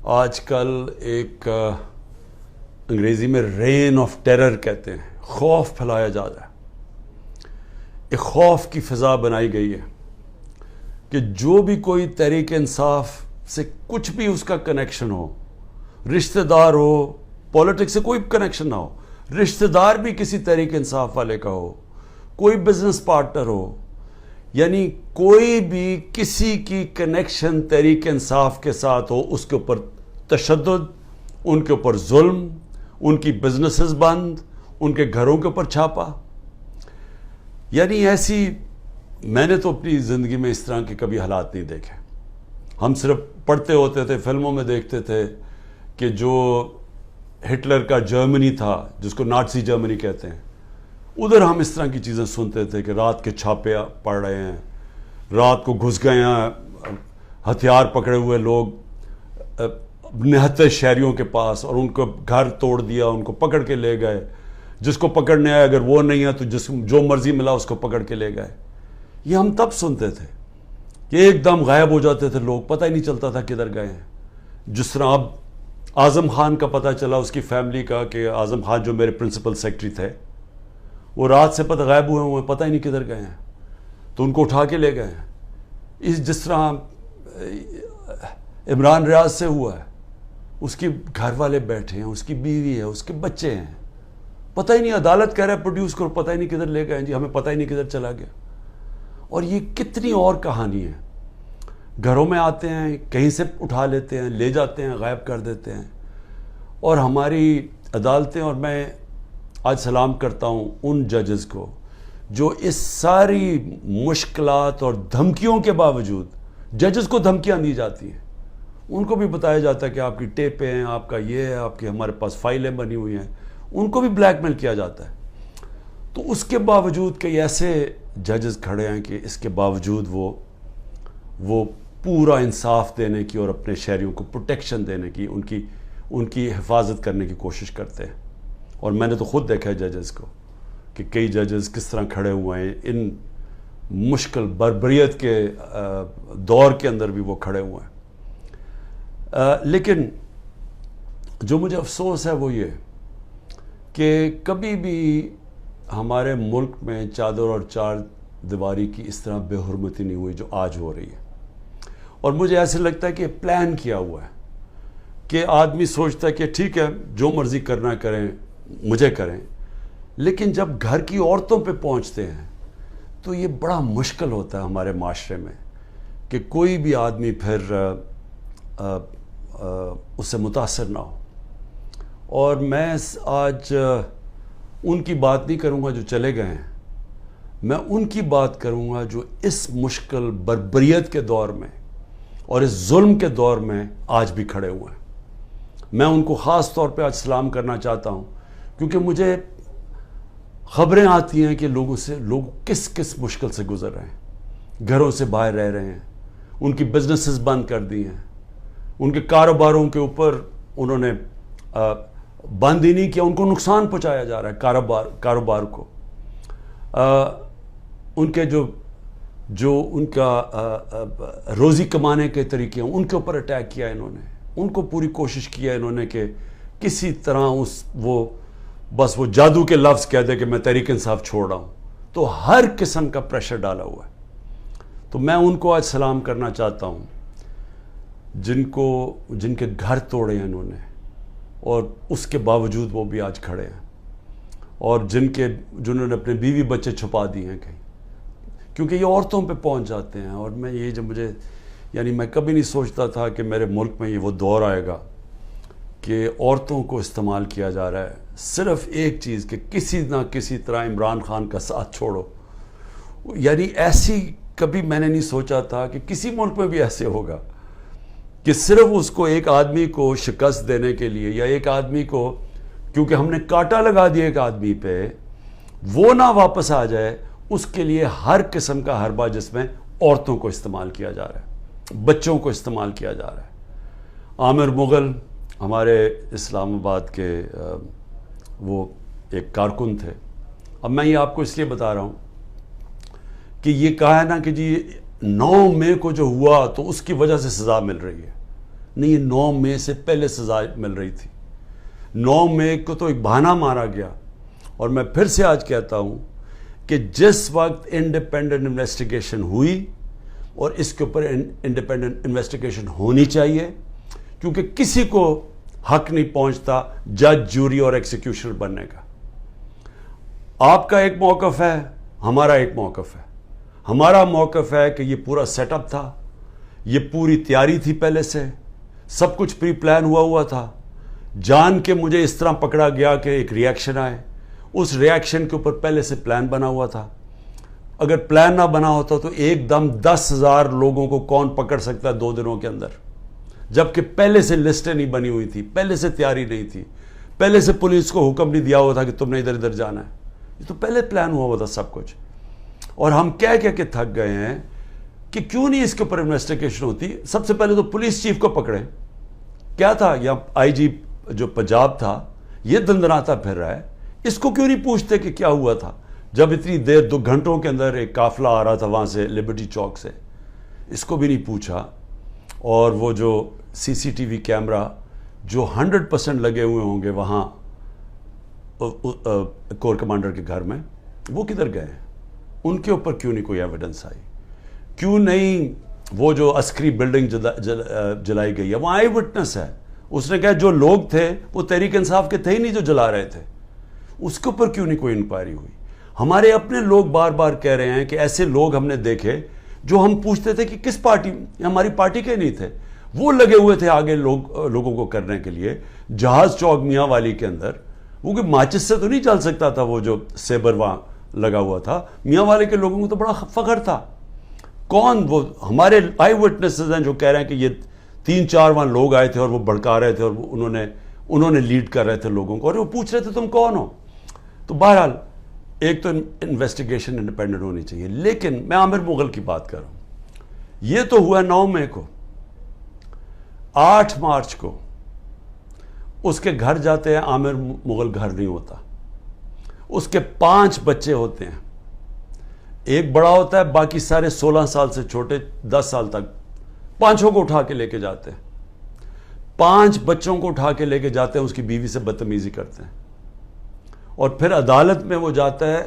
آج کل ایک انگریزی میں رین آف ٹیرر کہتے ہیں، خوف پھیلایا جا رہا ہے. ایک خوف کی فضا بنائی گئی ہے کہ جو بھی کوئی تحریک انصاف سے کچھ بھی اس کا کنیکشن ہو، رشتہ دار ہو، پولیٹکس سے کوئی کنیکشن نہ ہو، رشتہ دار بھی کسی تحریک انصاف والے کا ہو، کوئی بزنس پارٹنر ہو، یعنی کوئی بھی کسی کی کنیکشن تحریک انصاف کے ساتھ ہو، اس کے اوپر تشدد، ان کے اوپر ظلم، ان کی بزنسز بند، ان کے گھروں کے اوپر چھاپا. یعنی ایسی میں نے تو اپنی زندگی میں اس طرح کے کبھی حالات نہیں دیکھے. ہم صرف پڑھتے ہوتے تھے، فلموں میں دیکھتے تھے کہ جو ہٹلر کا جرمنی تھا، جس کو نازی جرمنی کہتے ہیں، ادھر ہم اس طرح کی چیزیں سنتے تھے کہ رات کے چھاپے پڑ رہے ہیں، رات کو گھس گئے ہیں ہتھیار پکڑے ہوئے لوگ 69 شہریوں کے پاس، اور ان کو گھر توڑ دیا، ان کو پکڑ کے لے گئے. جس کو پکڑنے آئے، اگر وہ نہیں ہے تو جو مرضی ملا اس کو پکڑ کے لے گئے. یہ ہم تب سنتے تھے کہ ایک دم غائب ہو جاتے تھے لوگ، پتہ ہی نہیں چلتا تھا کدھر گئے ہیں. جس طرح اب اعظم خان کا پتہ چلا، اس کی فیملی کا، کہ اعظم خان جو میرے پرنسپل سیکرٹری تھے وہ رات سے غائب ہوئے ہیں، پتہ ہی نہیں کدھر گئے ہیں، تو ان کو اٹھا کے لے گئے ہیں. جس طرح عمران ریاض سے ہوا ہے، اس کے گھر والے بیٹھے ہیں، اس کی بیوی ہے، اس کے بچے ہیں، پتہ ہی نہیں. عدالت کہہ رہا ہے پروڈیوس کرو، پتہ ہی نہیں کدھر لے گئے ہیں جی، ہمیں پتہ ہی نہیں کدھر چلا گیا. اور یہ کتنی اور کہانی ہے. گھروں میں آتے ہیں، کہیں سے اٹھا لیتے ہیں، لے جاتے ہیں، غائب کر دیتے ہیں. اور ہماری عدالتیں، اور میں آج سلام کرتا ہوں ان ججز کو جو اس ساری مشکلات اور دھمکیوں کے باوجود، ججز کو دھمکیاں دی جاتی ہیں، ان کو بھی بتایا جاتا ہے کہ آپ کی ٹیپیں ہیں، آپ کا یہ ہے، آپ کی ہمارے پاس فائلیں بنی ہوئی ہیں، ان کو بھی بلیک میل کیا جاتا ہے. تو اس کے باوجود کئی ایسے ججز کھڑے ہیں کہ اس کے باوجود وہ پورا انصاف دینے کی اور اپنے شہریوں کو پروٹیکشن دینے کی، ان کی حفاظت کرنے کی کوشش کرتے ہیں. اور میں نے تو خود دیکھا ہے ججز کو کہ کئی ججز کس طرح کھڑے ہوئے ہیں، ان مشکل بربریت کے دور کے اندر بھی وہ کھڑے ہوئے ہیں. لیکن جو مجھے افسوس ہے وہ یہ کہ کبھی بھی ہمارے ملک میں چادر اور چار دیواری کی اس طرح بے حرمتی نہیں ہوئی جو آج ہو رہی ہے. اور مجھے ایسے لگتا ہے کہ پلان کیا ہوا ہے، کہ آدمی سوچتا ہے کہ ٹھیک ہے جو مرضی کرنا کریں، مجھے کریں. لیکن جب گھر کی عورتوں پہ پہنچتے ہیں تو یہ بڑا مشکل ہوتا ہے ہمارے معاشرے میں کہ کوئی بھی آدمی پھر اس سے متاثر نہ ہو. اور میں آج ان کی بات نہیں کروں گا جو چلے گئے ہیں، میں ان کی بات کروں گا جو اس مشکل بربریت کے دور میں اور اس ظلم کے دور میں آج بھی کھڑے ہوئے ہیں. میں ان کو خاص طور پہ آج سلام کرنا چاہتا ہوں، کیونکہ مجھے خبریں آتی ہیں کہ لوگ کس مشکل سے گزر رہے ہیں، گھروں سے باہر رہ رہے ہیں، ان کی بزنسز بند کر دی ہیں، ان کے کاروباروں کے اوپر انہوں نے بند ہی نہیں کیا، ان کو نقصان پہنچایا جا رہا ہے کاروبار کو. ان کے جو ان کا روزی کمانے کے طریقے ہیں ان کے اوپر اٹیک کیا انہوں نے. ان کو پوری کوشش کیا انہوں نے کہ کسی طرح بس وہ جادو کے لفظ کہہ دے کہ میں تحریک انصاف چھوڑ رہا ہوں. تو ہر قسم کا پریشر ڈالا ہوا ہے. تو میں ان کو آج سلام کرنا چاہتا ہوں جن کے گھر توڑے ہیں انہوں نے، اور اس کے باوجود وہ بھی آج کھڑے ہیں، اور جنہوں نے اپنے بیوی بچے چھپا دیے ہیں کہیں، کیونکہ یہ عورتوں پہ پہنچ جاتے ہیں. اور میں کبھی نہیں سوچتا تھا کہ میرے ملک میں یہ وہ دور آئے گا کہ عورتوں کو استعمال کیا جا رہا ہے صرف ایک چیز، کہ کسی نہ کسی طرح عمران خان کا ساتھ چھوڑو. یعنی ایسی کبھی میں نے نہیں سوچا تھا کہ کسی ملک میں بھی ایسے ہوگا کہ صرف اس کو ایک آدمی کو شکست دینے کے لیے، یا ایک آدمی کو کیونکہ ہم نے کانٹا لگا دیا ایک آدمی پہ، وہ نہ واپس آ جائے، اس کے لیے ہر قسم کا حربہ جس میں عورتوں کو استعمال کیا جا رہا ہے، بچوں کو استعمال کیا جا رہا ہے. عامر مغل ہمارے اسلام آباد کے وہ ایک کارکن تھے. اب میں یہ آپ کو اس لیے بتا رہا ہوں کہ یہ کہا ہے نا کہ جی 9 مئی کو جو ہوا تو اس کی وجہ سے سزا مل رہی ہے. نہیں، یہ 9 مئی سے پہلے سزا مل رہی تھی. 9 مئی کو تو ایک بہانہ مارا گیا. اور میں پھر سے آج کہتا ہوں کہ جس وقت انڈیپینڈنٹ انویسٹیگیشن ہوئی، اور اس کے اوپر انڈیپینڈنٹ انویسٹیگیشن ہونی چاہیے، کیونکہ کسی کو حق نہیں پہنچتا جج، جوری اور ایکسیکیوشنر بننے کا. آپ کا ایک موقف ہے، ہمارا ایک موقف ہے. ہمارا موقف ہے کہ یہ پورا سیٹ اپ تھا، یہ پوری تیاری تھی، پہلے سے سب کچھ پری پلان ہوا تھا. جان کے مجھے اس طرح پکڑا گیا کہ ایک ری ایکشن آئے، اس ری ایکشن کے اوپر پہلے سے پلان بنا ہوا تھا. اگر پلان نہ بنا ہوتا تو ایک دم 10,000 لوگوں کو کون پکڑ سکتا ہے 2 دنوں کے اندر، جبکہ پہلے سے لسٹیں نہیں بنی ہوئی تھی، پہلے سے تیاری نہیں تھی، پہلے سے پولیس کو حکم نہیں دیا ہوا تھا کہ تم نے ادھر ادھر جانا ہے. یہ تو پہلے پلان ہوا تھا سب کچھ. اور ہم کہہ کے تھک گئے ہیں کہ کیوں نہیں اس کے اوپر انویسٹیگیشن ہوتی. سب سے پہلے تو پولیس چیف کو پکڑے. کیا تھا، یا آئی جی جو پنجاب تھا یہ دندناتا پھر رہا ہے، اس کو کیوں نہیں پوچھتے کہ کیا ہوا تھا؟ جب اتنی دیر 2 گھنٹوں کے اندر ایک قافلہ آ رہا تھا وہاں سے لبرٹی چوک سے، اس کو بھی نہیں پوچھا. اور وہ جو سی سی ٹی وی کیمرہ جو 100% لگے ہوئے ہوں گے وہاں کور کمانڈر کے گھر میں، وہ کدھر گئے ہیں؟ ان کے اوپر کیوں نہیں کوئی ایویڈنس آئی؟ کیوں نہیں وہ جو عسکری بلڈنگ جلائی گئی ہے، وہ آئی وٹنس ہے، اس نے کہا جو لوگ تھے وہ تحریک انصاف کے تھے ہی نہیں جو جلا رہے تھے. اس کے اوپر کیوں نہیں کوئی انکوائری ہوئی؟ ہمارے اپنے لوگ بار بار کہہ رہے ہیں کہ ایسے لوگ ہم نے دیکھے جو ہم پوچھتے تھے کہ کس پارٹی، ہماری پارٹی کے نہیں تھے، وہ لگے ہوئے تھے آگے لوگوں کو کرنے کے لیے. جہاز چوک میاں والی کے اندر وہ کوئی ماچس سے تو نہیں چل سکتا تھا، وہ جو سیبر وہاں لگا ہوا تھا. میاں والے کے لوگوں کو تو بڑا فخر تھا. کون وہ ہمارے آئی وٹنسز ہیں جو کہہ رہے ہیں کہ یہ 3-4 وہاں لوگ آئے تھے اور وہ بھڑکا رہے تھے اور انہوں نے لیڈ کر رہے تھے لوگوں کو، اور وہ پوچھ رہے تھے تم کون ہو. تو بہرحال ایک تو انویسٹیگیشن انڈیپینڈنٹ ہونی چاہیے. لیکن میں عامر مغل کی بات کر رہا ہوں. یہ تو ہوا 9 مئی کو. 8 مارچ کو اس کے گھر جاتے ہیں، عامر مغل گھر نہیں ہوتا. اس کے 5 بچے ہوتے ہیں، ایک بڑا ہوتا ہے، باقی سارے 16 سال سے چھوٹے، 10 سال تک. 5 کو اٹھا کے لے کے جاتے ہیں. 5 بچوں کو اٹھا کے لے کے جاتے ہیں، اس کی بیوی سے بدتمیزی کرتے ہیں. اور پھر عدالت میں وہ جاتا ہے،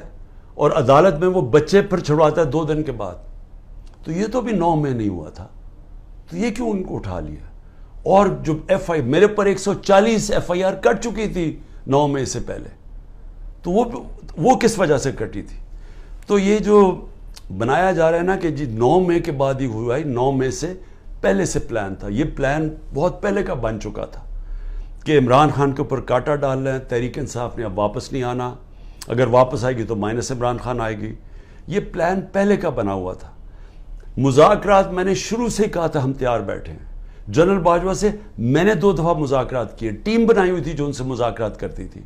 اور عدالت میں وہ بچے پھر چھڑواتا ہے 2 دن کے بعد. تو یہ تو بھی 9 مئی نہیں ہوا تھا، تو یہ کیوں ان کو اٹھا لیا؟ اور جو ایف آئی میرے پر 140 FIR کٹ چکی تھی 9 مئی سے پہلے، تو وہ کس وجہ سے کٹی تھی؟ تو یہ جو بنایا جا رہا ہے نا کہ جی 9 مئی کے بعد ہی ہوا ہے، 9 مئی سے پہلے سے پلان تھا. یہ پلان بہت پہلے کا بن چکا تھا کہ عمران خان کے اوپر کاٹا ڈال رہے ہیں. تحریک انصاف نے اب واپس نہیں آنا، اگر واپس آئے گی تو مائنس عمران خان آئے گی. یہ پلان پہلے کا بنا ہوا تھا. مذاکرات میں نے شروع سے کہا تھا ہم تیار بیٹھے ہیں. جنرل باجوہ سے میں نے 2 دفعہ مذاکرات کیے، ٹیم بنائی ہوئی تھی جو ان سے مذاکرات کرتی تھی،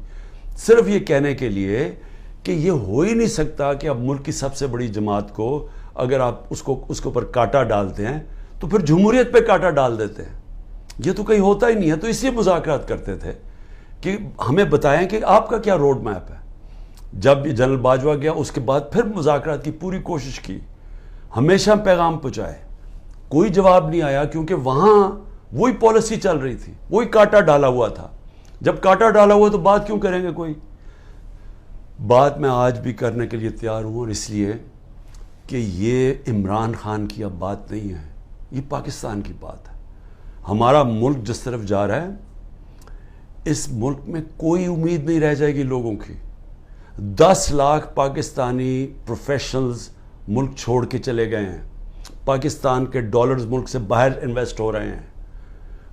صرف یہ کہنے کے لیے کہ یہ ہو ہی نہیں سکتا کہ اب ملک کی سب سے بڑی جماعت کو اگر آپ اس کے اوپر کاٹا ڈالتے ہیں تو پھر جمہوریت پہ کاٹا ڈال دیتے ہیں. یہ تو کہیں ہوتا ہی نہیں ہے. تو اس لیے مذاکرات کرتے تھے کہ ہمیں بتائیں کہ آپ کا کیا روڈ میپ ہے. جب جنرل باجوہ گیا اس کے بعد پھر مذاکرات کی پوری کوشش کی، ہمیشہ پیغام پہنچائے، کوئی جواب نہیں آیا، کیونکہ وہاں وہی پالیسی چل رہی تھی، وہی کاٹا ڈالا ہوا تھا. جب کاٹا ڈالا ہوا تو بات کیوں کریں گے کوئی؟ بات میں آج بھی کرنے کے لیے تیار ہوں، اور اس لیے کہ یہ عمران خان کی اب بات نہیں ہے، یہ پاکستان کی بات ہے. ہمارا ملک جس طرف جا رہا ہے، اس ملک میں کوئی امید نہیں رہ جائے گی لوگوں کی. 10 لاکھ پاکستانی پروفیشنلز ملک چھوڑ کے چلے گئے ہیں. پاکستان کے ڈالرز ملک سے باہر انویسٹ ہو رہے ہیں.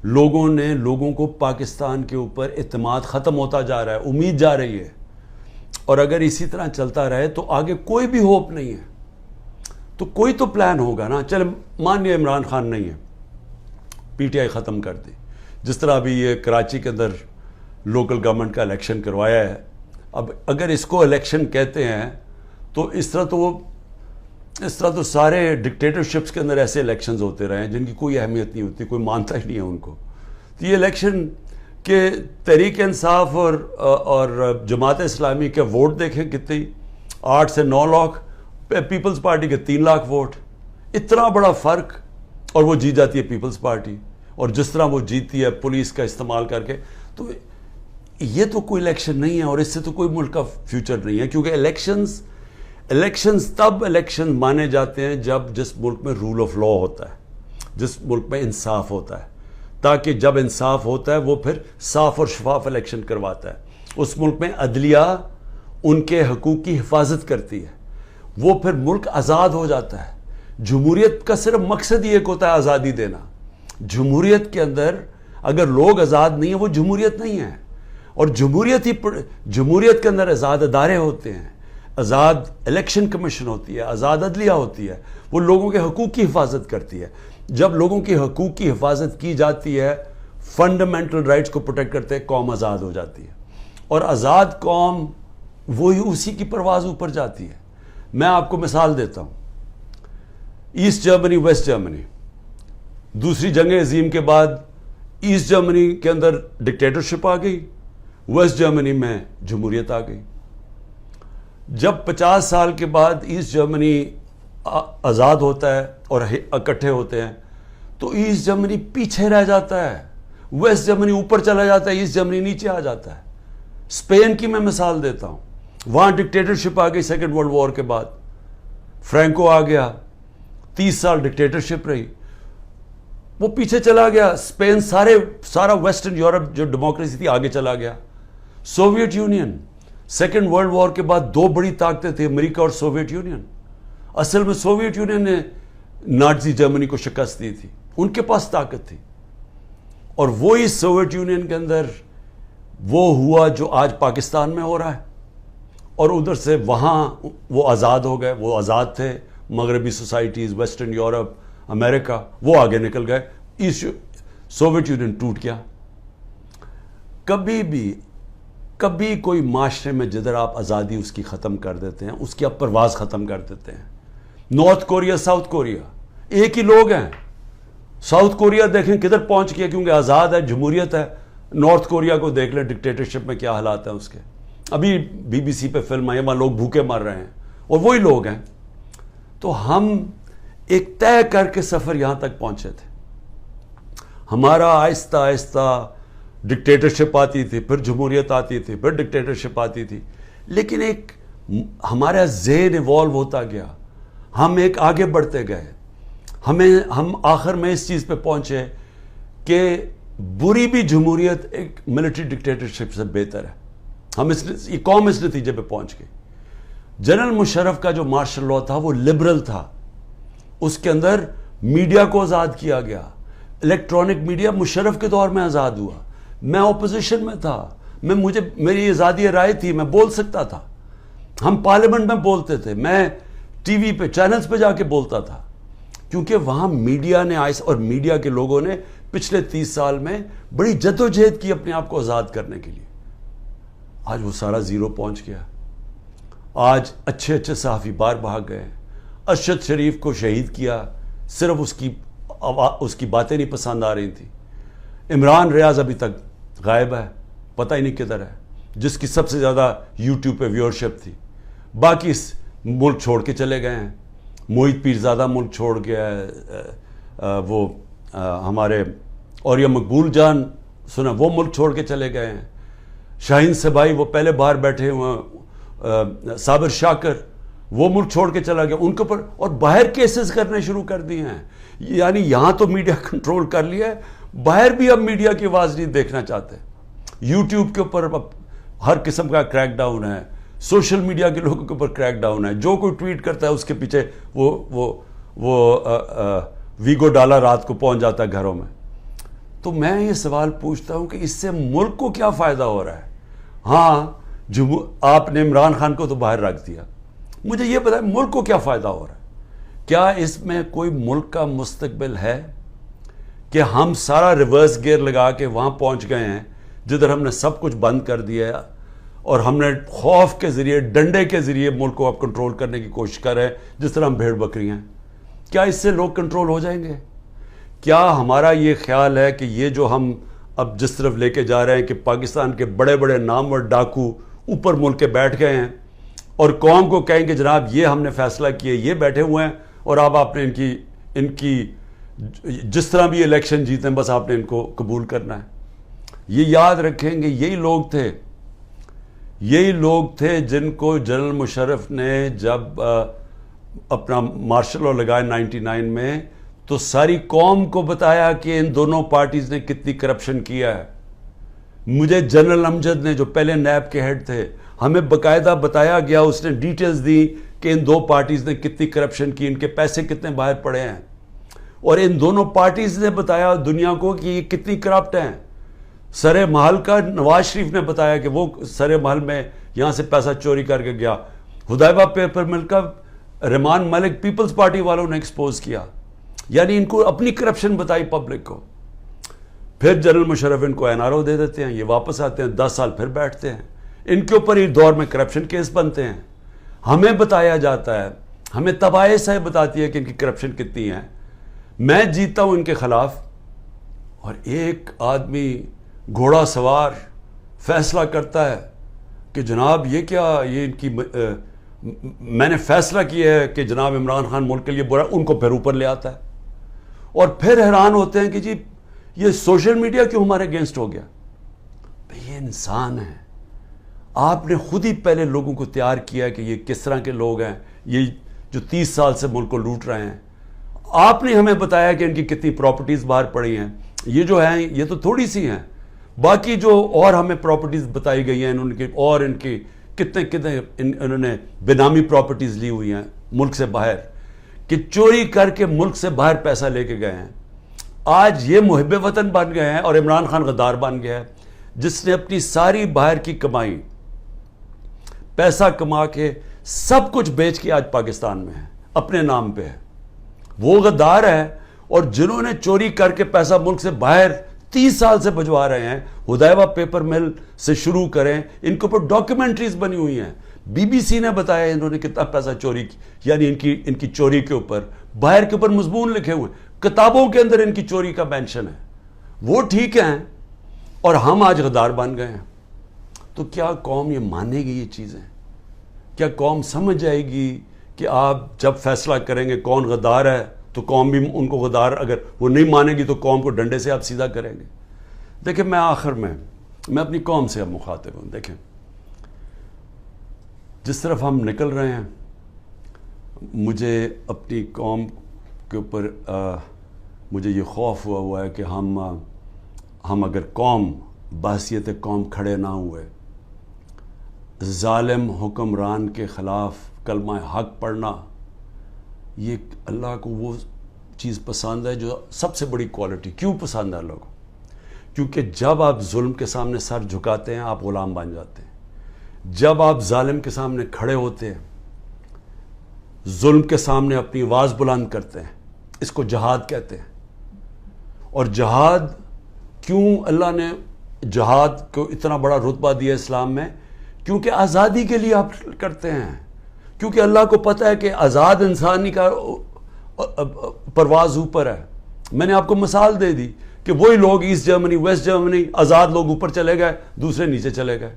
لوگوں کو پاکستان کے اوپر اعتماد ختم ہوتا جا رہا ہے، امید جا رہی ہے. اور اگر اسی طرح چلتا رہے تو آگے کوئی بھی ہوپ نہیں ہے. تو کوئی تو پلان ہوگا نا. چلے مان لیا عمران خان نہیں ہے، پی ٹی آئی ختم کر دی. جس طرح ابھی یہ کراچی کے اندر لوکل گورنمنٹ کا الیکشن کروایا ہے، اب اگر اس کو الیکشن کہتے ہیں تو اس طرح تو سارے ڈکٹیٹرشپس کے اندر ایسے الیکشنز ہوتے رہے ہیں جن کی کوئی اہمیت نہیں ہوتی، کوئی مانتا ہی نہیں ہے ان کو. تو یہ الیکشن کہ تحریک انصاف اور جماعت اسلامی کے ووٹ دیکھیں کتنی، 8 سے 9 لاکھ، پیپلز پارٹی کے 3 لاکھ ووٹ، اتنا بڑا فرق، اور وہ جیت جاتی ہے پیپلز پارٹی. اور جس طرح وہ جیتی ہے پولیس کا استعمال کر کے. تو یہ تو کوئی الیکشن نہیں ہے, اور اس سے تو کوئی ملک کا فیوچر نہیں ہے, کیونکہ الیکشنز تب الیکشن مانے جاتے ہیں جب جس ملک میں رول آف لا ہوتا ہے, جس ملک میں انصاف ہوتا ہے, تاکہ جب انصاف ہوتا ہے وہ پھر صاف اور شفاف الیکشن کرواتا ہے. اس ملک میں عدلیہ ان کے حقوق کی حفاظت کرتی ہے, وہ پھر ملک آزاد ہو جاتا ہے. جمہوریت کا صرف مقصد ہی ایک ہوتا ہے, آزادی دینا. جمہوریت کے اندر اگر لوگ آزاد نہیں ہیں وہ جمہوریت نہیں ہے. اور جمہوریت کے اندر آزاد ادارے ہوتے ہیں, آزاد الیکشن کمیشن ہوتی ہے, آزاد عدلیہ ہوتی ہے, وہ لوگوں کے حقوق کی حفاظت کرتی ہے. جب لوگوں کے حقوق کی حفاظت کی جاتی ہے, فنڈامنٹل رائٹس کو پروٹیکٹ کرتے ہیں, قوم آزاد ہو جاتی ہے. اور آزاد قوم وہی اسی کی پرواز اوپر جاتی ہے. میں آپ کو مثال دیتا ہوں, ایسٹ جرمنی ویسٹ جرمنی, دوسری جنگ عظیم کے بعد ایسٹ جرمنی کے اندر ڈکٹیٹرشپ آ گئی, ویسٹ جرمنی میں جمہوریت آ گئی. جب 50 سال کے بعد ایسٹ جرمنی آزاد ہوتا ہے اور اکٹھے ہوتے ہیں تو ایسٹ جرمنی پیچھے رہ جاتا ہے, ویسٹ جرمنی اوپر چلا جاتا ہے, ایسٹ جرمنی نیچے آ جاتا ہے. اسپین کی میں مثال دیتا ہوں, وہاں ڈکٹیٹرشپ آ گئی سیکنڈ ورلڈ وار کے بعد, فرینکو آ گیا, 30 سال ڈکٹیٹرشپ رہی, وہ پیچھے چلا گیا. اسپین سارا ویسٹرن یورپ جو ڈیموکریسی تھی آگے چلا گیا. Soviet Union, second world war کے بعد دو بڑی طاقتیں تھیں, امریکہ اور سوویت یونین. اصل میں سوویت یونین نے نازی جرمنی کو شکست دی تھی, ان کے پاس طاقت تھی. اور وہی سوویت یونین کے اندر وہ ہوا جو آج پاکستان میں ہو رہا ہے, اور ادھر سے وہاں وہ آزاد ہو گئے. وہ آزاد تھے, مغربی سوسائٹیز, ویسٹرن یورپ, امریکہ, وہ آگے نکل گئے. سوویت یونین ٹوٹ گیا. کبھی کوئی معاشرے میں جدھر آپ آزادی اس کی ختم کر دیتے ہیں, اس کی آپ پرواز ختم کر دیتے ہیں. نارتھ کوریا, ساؤتھ کوریا ایک ہی لوگ ہیں. ساؤتھ کوریا دیکھیں کدھر پہنچ گیا, کیونکہ آزاد ہے, جمہوریت ہے. نارتھ کوریا کو دیکھ لیں, ڈکٹیٹرشپ میں کیا حالات ہیں اس کے. ابھی BBC پہ فلم آئی, وہاں لوگ بھوکے مر رہے ہیں, اور وہی لوگ ہیں. تو ہم ایک طے کر کے سفر یہاں تک پہنچے تھے. ہمارا آہستہ آہستہ ڈکٹیٹرشپ آتی تھی, پھر جمہوریت آتی تھی, پھر ڈکٹیٹرشپ آتی تھی, لیکن ایک ہمارا ذہن ایوالو ہوتا گیا, ہم ایک آگے بڑھتے گئے. ہم آخر میں اس چیز پہ پہنچے کہ بری بھی جمہوریت ایک ملٹری ڈکٹیٹرشپ سے بہتر ہے. یہ قوم اس نتیجے پہ پہنچ گئی. جنرل مشرف کا جو مارشل لاء تھا وہ لبرل تھا, اس کے اندر میڈیا کو آزاد کیا گیا. الیکٹرانک میڈیا مشرف کے دور میں آزاد ہوا. میں اپوزیشن میں تھا, میری آزادی رائے تھی, میں بول سکتا تھا. ہم پارلیمنٹ میں بولتے تھے, میں ٹی وی پہ چینلز پہ جا کے بولتا تھا, کیونکہ وہاں میڈیا نے اور میڈیا کے لوگوں نے پچھلے 30 سال میں بڑی جدوجہد کی اپنے آپ کو آزاد کرنے کے لیے. آج وہ سارا زیرو پہنچ گیا. آج اچھے صحافی باہر بھاگ گئے. ارشد شریف کو شہید کیا, صرف اس کی باتیں نہیں پسند آ رہی تھیں. عمران ریاض ابھی تک غائب ہے, پتہ ہی نہیں کدھر ہے, جس کی سب سے زیادہ یوٹیوب پہ ویورشپ تھی. باقی ملک چھوڑ کے چلے گئے ہیں. موہت پیرزادہ ملک چھوڑ گیا ہے, وہ ہمارے اوریا مقبول جان سنا وہ ملک چھوڑ کے چلے گئے ہیں. شاہین سبائی وہ پہلے باہر بیٹھے ہوئے, صابر شاکر وہ ملک چھوڑ کے چلا گیا. ان کے اوپر اور باہر کیسز کرنے شروع کر دیے ہیں. یعنی یہاں تو میڈیا کنٹرول کر لیا ہے, باہر بھی اب میڈیا کی آواز نہیں دیکھنا چاہتے. یوٹیوب کے اوپر اب ہر قسم کا کریک ڈاؤن ہے, سوشل میڈیا کے لوگوں کے اوپر کریک ڈاؤن ہے. جو کوئی ٹویٹ کرتا ہے اس کے پیچھے وہ ویگو ڈالا رات کو پہنچ جاتا ہے گھروں میں. تو میں یہ سوال پوچھتا ہوں کہ اس سے ملک کو کیا فائدہ ہو رہا ہے؟ ہاں آپ نے عمران خان کو تو باہر رکھ دیا, مجھے یہ بتائیں ملک کو کیا فائدہ ہو رہا ہے؟ کیا اس میں کوئی ملک کا مستقبل ہے کہ ہم سارا ریورس گیئر لگا کے وہاں پہنچ گئے ہیں جدھر ہم نے سب کچھ بند کر دیا ہے, اور ہم نے خوف کے ذریعے, ڈنڈے کے ذریعے ملک کو اب کنٹرول کرنے کی کوشش کر رہے ہیں, جس طرح ہم بھیڑ بکری ہیں. کیا اس سے لوگ کنٹرول ہو جائیں گے؟ کیا ہمارا یہ خیال ہے کہ یہ جو ہم اب جس طرف لے کے جا رہے ہیں کہ پاکستان کے بڑے بڑے نامور ڈاکو اوپر ملک کے بیٹھ گئے ہیں اور قوم کو کہیں کہ جناب یہ ہم نے فیصلہ کیا, یہ بیٹھے ہوئے ہیں اور اب آپ نے ان کی جس طرح بھی الیکشن جیتیں بس آپ نے ان کو قبول کرنا ہے. یہ یاد رکھیں گے یہی لوگ تھے جن کو جنرل مشرف نے جب اپنا مارشل لاء لگایا 99 میں تو ساری قوم کو بتایا کہ ان دونوں پارٹیز نے کتنی کرپشن کیا ہے. مجھے جنرل امجد نے جو پہلے نیب کے ہیڈ تھے ہمیں باقاعدہ بتایا گیا, اس نے ڈیٹیلز دی کہ ان دو پارٹیز نے کتنی کرپشن کی, ان کے پیسے کتنے باہر پڑے ہیں, اور ان دونوں پارٹیز نے بتایا دنیا کو کہ یہ کتنی کرپٹ ہیں. سر محل کا نواز شریف نے بتایا کہ وہ سر محل میں یہاں سے پیسہ چوری کر کے گیا. حدیبہ پیپر مل کا رحمان ملک پیپلز پارٹی والوں نے ایکسپوز کیا, یعنی ان کو اپنی کرپشن بتائی پبلک کو. پھر جنرل مشرف ان کو این آر او دے دیتے ہیں, یہ واپس آتے ہیں, 10 سال پھر بیٹھتے ہیں, ان کے اوپر اس دور میں کرپشن کیس بنتے ہیں. ہمیں بتایا جاتا ہے, ہمیں تباہی صاحب بتاتی ہے کہ ان کی کرپشن کتنی ہے. میں جیتا ہوں ان کے خلاف, اور ایک آدمی گھوڑا سوار فیصلہ کرتا ہے کہ جناب یہ کیا, یہ ان کی میں نے فیصلہ کیا ہے کہ جناب عمران خان ملک کے لیے برا, ان کو پھر اوپر لے آتا ہے. اور پھر حیران ہوتے ہیں کہ جی یہ سوشل میڈیا کیوں ہمارے اگینسٹ ہو گیا. یہ انسان ہے, آپ نے خود ہی پہلے لوگوں کو تیار کیا کہ یہ کس طرح کے لوگ ہیں, یہ جو 30 سال سے ملک کو لوٹ رہے ہیں. آپ نے ہمیں بتایا کہ ان کی کتنی پراپرٹیز باہر پڑی ہیں. یہ جو ہیں یہ تو تھوڑی سی ہیں, باقی جو اور ہمیں پراپرٹیز بتائی گئی ہیں ان کی, اور ان کی کتنے انہوں نے بینامی پراپرٹیز لی ہوئی ہیں ملک سے باہر, کہ چوری کر کے ملک سے باہر پیسہ لے کے گئے ہیں. آج یہ محب وطن بن گئے ہیں, اور عمران خان غدار بن گیا ہے جس نے اپنی ساری باہر کی کمائی پیسہ کما کے سب کچھ بیچ کے آج پاکستان میں ہے, اپنے نام پہ ہے. وہ غدار ہے. اور جنہوں نے چوری کر کے پیسہ ملک سے باہر 30 سال سے بھجوا رہے ہیں, حدیبہ پیپر مل سے شروع کریں, ان کے اوپر ڈاکیومنٹریز بنی ہوئی ہیں. بی بی سی نے بتایا انہوں نے کتنا پیسہ چوری کی, یعنی ان کی چوری کے اوپر باہر کے اوپر مضمون لکھے ہوئے ہیں, کتابوں کے اندر ان کی چوری کا مینشن ہے. وہ ٹھیک ہیں, اور ہم آج غدار بن گئے ہیں. تو کیا قوم یہ مانے گی یہ چیزیں؟ کیا قوم سمجھ جائے گی کہ آپ جب فیصلہ کریں گے کون غدار ہے تو قوم بھی ان کو غدار, اگر وہ نہیں مانے گی تو قوم کو ڈنڈے سے آپ سیدھا کریں گے؟ دیکھیں میں آخر میں اپنی قوم سے اب مخاطب ہوں. دیکھیں جس طرف ہم نکل رہے ہیں, مجھے اپنی قوم کے اوپر مجھے یہ خوف ہوا ہے کہ ہم اگر قوم بحثیت قوم کھڑے نہ ہوئے, ظالم حکمران کے خلاف کلمہ حق پڑھنا, یہ اللہ کو وہ چیز پسند ہے جو سب سے بڑی کوالٹی. کیوں پسند ہے اللہ کو؟ کیونکہ جب آپ ظلم کے سامنے سر جھکاتے ہیں آپ غلام بن جاتے ہیں. جب آپ ظالم کے سامنے کھڑے ہوتے ہیں, ظلم کے سامنے اپنی آواز بلند کرتے ہیں, اس کو جہاد کہتے ہیں. اور جہاد کیوں اللہ نے جہاد کو اتنا بڑا رتبہ دیا اسلام میں؟ کیونکہ آزادی کے لیے آپ کرتے ہیں. کیونکہ اللہ کو پتہ ہے کہ آزاد انسانی کا پرواز اوپر ہے. میں نے آپ کو مثال دے دی کہ وہی لوگ ایسٹ جرمنی, ویسٹ جرمنی, آزاد لوگ اوپر چلے گئے, دوسرے نیچے چلے گئے.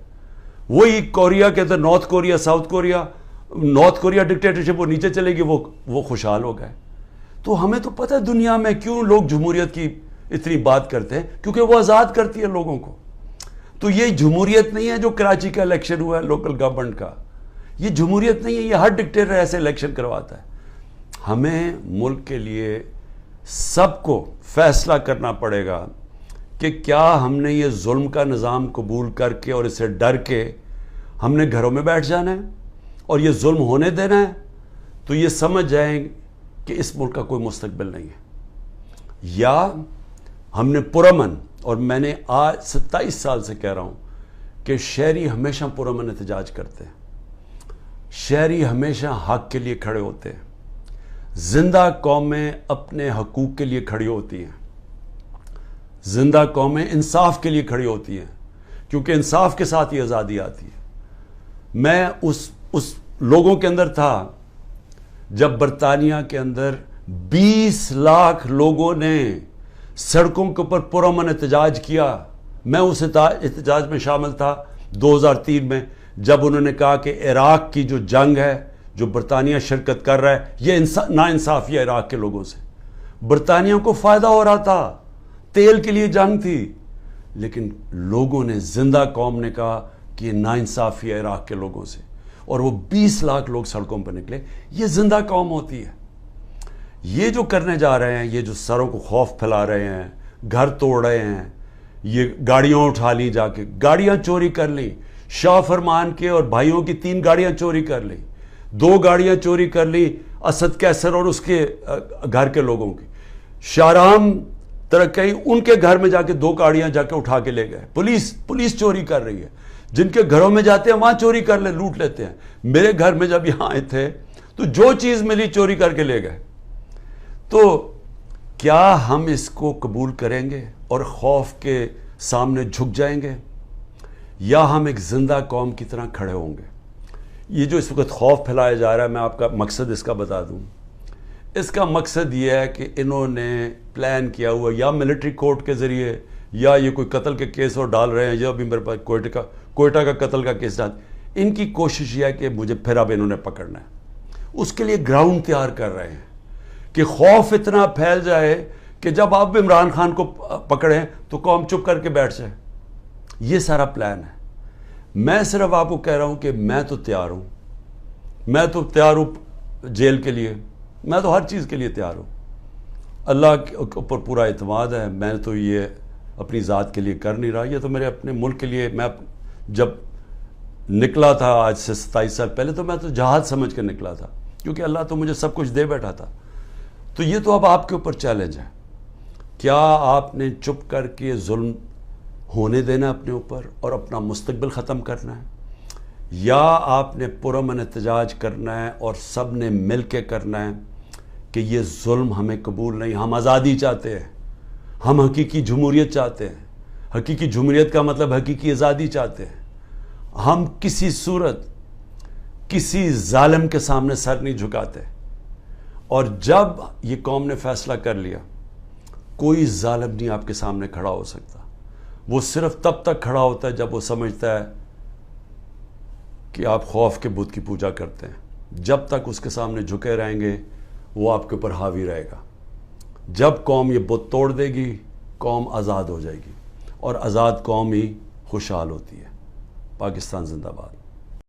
وہی کوریا کے اندر North Korea, South Korea, North Korea dictatorship, وہ نیچے چلے گی, وہ خوشحال ہو گئے. تو ہمیں تو پتہ ہے دنیا میں کیوں لوگ جمہوریت کی اتنی بات کرتے ہیں, کیونکہ وہ آزاد کرتی ہے لوگوں کو. تو یہ جمہوریت نہیں ہے جو کراچی کا الیکشن ہوا ہے لوکل گورنمنٹ کا, یہ جمہوریت نہیں ہے, یہ ہر ڈکٹیٹر ایسے الیکشن کرواتا ہے. ہمیں ملک کے لیے سب کو فیصلہ کرنا پڑے گا کہ کیا ہم نے یہ ظلم کا نظام قبول کر کے اور اسے ڈر کے ہم نے گھروں میں بیٹھ جانا ہے اور یہ ظلم ہونے دینا ہے. تو یہ سمجھ جائیں کہ اس ملک کا کوئی مستقبل نہیں ہے, یا ہم نے پرامن, اور میں نے آج 27 سال سے کہہ رہا ہوں کہ شہری ہمیشہ پرامن احتجاج کرتے ہیں, شہری ہمیشہ حق کے لیے کھڑے ہوتے ہیں, زندہ قومیں اپنے حقوق کے لیے کھڑی ہوتی ہیں, زندہ قومیں انصاف کے لیے کھڑی ہوتی ہیں, کیونکہ انصاف کے ساتھ ہی آزادی آتی ہے. میں اس لوگوں کے اندر تھا جب برطانیہ کے اندر 20 لاکھ لوگوں نے سڑکوں کے اوپر پرامن احتجاج کیا. میں اس احتجاج میں شامل تھا 2003 میں, جب انہوں نے کہا کہ عراق کی جو جنگ ہے جو برطانیہ شرکت کر رہا ہے یہ نا انصافی ہے عراق کے لوگوں سے. برطانیہ کو فائدہ ہو رہا تھا، تیل کے لیے جنگ تھی، لیکن لوگوں نے، زندہ قوم نے کہا کہ یہ ناانصافی ہے عراق کے لوگوں سے، اور وہ 20 لاکھ لوگ سڑکوں پر نکلے۔ یہ زندہ قوم ہوتی ہے۔ یہ جو کرنے جا رہے ہیں، یہ جو سروں کو خوف پھیلا رہے ہیں، گھر توڑ رہے ہیں، یہ گاڑیاں اٹھا لی، جا کے گاڑیاں چوری کر لی، شاہ فرمان کے اور بھائیوں کی 3 گاڑیاں چوری کر لی، 2 گاڑیاں چوری کر لی اسد کیسر اور اس کے گھر کے لوگوں کی، شاہرام ترکی ان کے گھر میں جا کے 2 گاڑیاں جا کے اٹھا کے لے گئے۔ پولیس چوری کر رہی ہے، جن کے گھروں میں جاتے ہیں وہاں چوری کر لوٹ لیتے ہیں۔ میرے گھر میں جب یہاں آئے تھے تو جو چیز ملی چوری کر کے لے گئے۔ تو کیا ہم اس کو قبول کریں گے اور خوف کے سامنے جھک جائیں گے، یا ہم ایک زندہ قوم کی طرح کھڑے ہوں گے؟ یہ جو اس وقت خوف پھیلایا جا رہا ہے، میں آپ کا مقصد اس کا بتا دوں۔ اس کا مقصد یہ ہے کہ انہوں نے پلان کیا ہوا، یا ملٹری کورٹ کے ذریعے، یا یہ کوئی قتل کے کیس اور ڈال رہے ہیں، یا ابھی میرے پاس کوئٹہ کا قتل کا کیس ڈال، ان کی کوشش یہ ہے کہ مجھے پھر اب انہوں نے پکڑنا ہے۔ اس کے لیے گراؤنڈ تیار کر رہے ہیں کہ خوف اتنا پھیل جائے کہ جب آپ عمران خان کو پکڑیں تو قوم چپ کر کے بیٹھ جائے۔ یہ سارا پلان ہے۔ میں صرف آپ کو کہہ رہا ہوں کہ میں تو تیار ہوں جیل کے لیے، میں تو ہر چیز کے لیے تیار ہوں۔ اللہ کے اوپر پورا اعتماد ہے۔ میں تو یہ اپنی ذات کے لیے کر نہیں رہا، یہ تو میرے اپنے ملک کے لیے۔ میں جب نکلا تھا آج سے 27 سال پہلے، تو میں تو جہاد سمجھ کر نکلا تھا، کیونکہ اللہ تو مجھے سب کچھ دے بیٹھا تھا۔ تو یہ تو اب آپ کے اوپر چیلنج ہے، کیا آپ نے چپ کر کے ظلم ہونے دینا اپنے اوپر اور اپنا مستقبل ختم کرنا ہے، یا آپ نے پرامن احتجاج کرنا ہے اور سب نے مل کے کرنا ہے کہ یہ ظلم ہمیں قبول نہیں، ہم آزادی چاہتے ہیں، ہم حقیقی جمہوریت چاہتے ہیں۔ حقیقی جمہوریت کا مطلب حقیقی آزادی چاہتے ہیں۔ ہم کسی صورت کسی ظالم کے سامنے سر نہیں جھکاتے، اور جب یہ قوم نے فیصلہ کر لیا، کوئی ظالم نہیں آپ کے سامنے کھڑا ہو سکتا۔ وہ صرف تب تک کھڑا ہوتا ہے جب وہ سمجھتا ہے کہ آپ خوف کے بت کی پوجا کرتے ہیں۔ جب تک اس کے سامنے جھکے رہیں گے، وہ آپ کے اوپر حاوی رہے گا۔ جب قوم یہ بت توڑ دے گی، قوم آزاد ہو جائے گی، اور آزاد قوم ہی خوشحال ہوتی ہے۔ پاکستان زندہ باد۔